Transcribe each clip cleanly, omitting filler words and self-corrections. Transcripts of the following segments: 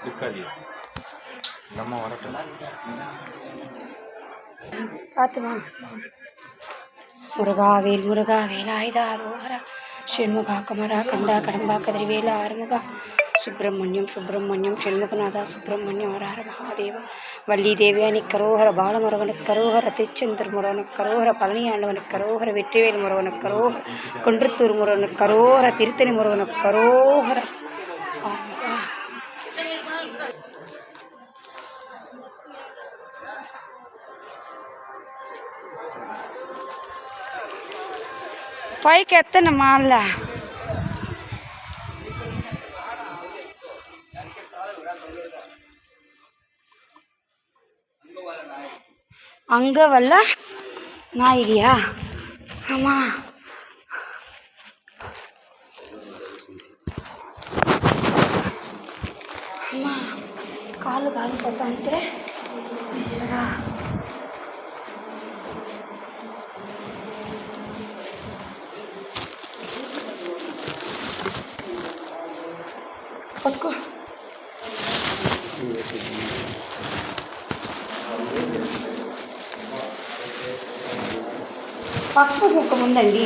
இருக்காது நம்ம வரட்டும் பார்த்துமா. முருகாவேல் முருகா வேலாயுதா ரோஹரா ஷண்முகா கமரா கந்தா கடம்பா கதிர்வேலா ஆறுமுகா சுப்பிரமணியம் சுப்பிரமணியம் ஷண்முகநாதா சுப்பிரமணியம் ஹர மகாதேவா வள்ளி தேவியானிக்கு கரோஹர பாலமுருகனுக்கு கரோஹர திருச்செந்தூர் முருகனுக்கு கரோஹர பழனி ஆண்டவனுக்கு கரோஹர வெற்றிவேல் முருகனுக்கு கரோஹர குன்றத்தூர் முருகனுக்கு கரோஹர திருத்தணி முருகனுக்கு கரோஹர పైకి ఎత్తను మాల அங்கே வல்ல நாயகியா ஆமாம் அம்மா காலு பார்த்தா நினைக்கிறேன் పట్టుకో పసుపు కుంకుమ ఉందండి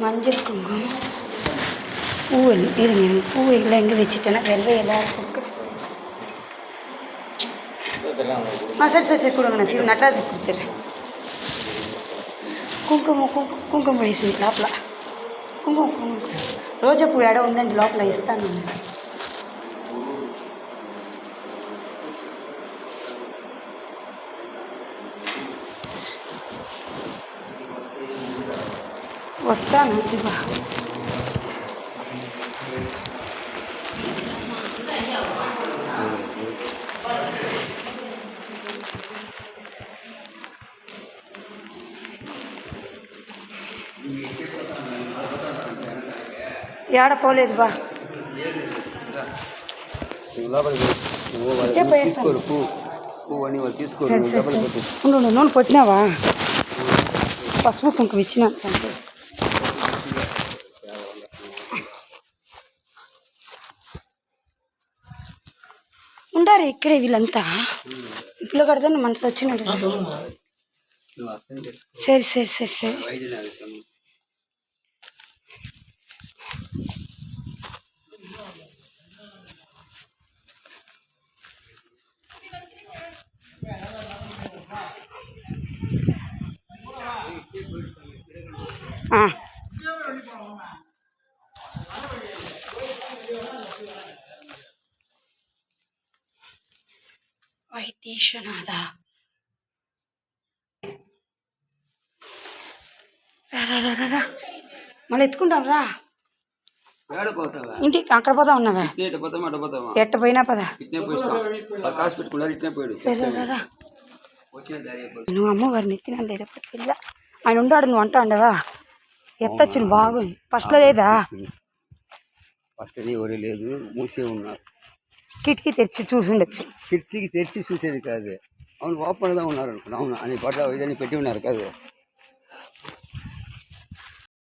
மஞ்சள் குங்குமம் பூவில் இருங்க பூவில் எங்கே வச்சுட்டேன்னா வெள்ளை எல்லாருக்கும் சரி சரி சரி கொடுங்க நான் சிவ நடராஜர் கொடுத்துட்றேன் కుంకుమ వేసింది లోపల కుంకుమ రోజా పువ్వు ఎడ ఉందండి లోపల ఇస్తాను వస్తాను ఇవా ఏడ పోలేదు బా ఉండు నూనె పొట్టినావా పసుపు కుంకుమ ఇచ్చినా సంతోషం ఉండారు ఇక్కడే వీళ్ళంతా ఇంట్లో కడతాను మనసు వచ్చినట్టు సరే సరే సరే సరే వైద్యేశ్వనాథ రా మళ్ళీ ఎత్తుకుంటాం రా ఇంటికి అక్కడ పోతా ఉన్నావా ఎట్ట పోయినా పదా సరే రా నువ్వు అమ్మవారిని ఎత్తినా లేదా పిల్ల ఆయన ఉండాడు నువ్వు అంటా ఉండవా ఎత్తచ్చు బాగుంది ఫస్ట్లో లేదా ఎవరు లేదు మూసే ఉన్నారు కిటికీ తెరిచి చూసి ఉండొచ్చు కిటికీ తెరిచి చూసేది కాదు అవును ఓపెన్గా ఉన్నారు అనుకున్నా అవును అని పడ్డ ఇదని పెట్టి ఉన్నారు కాదు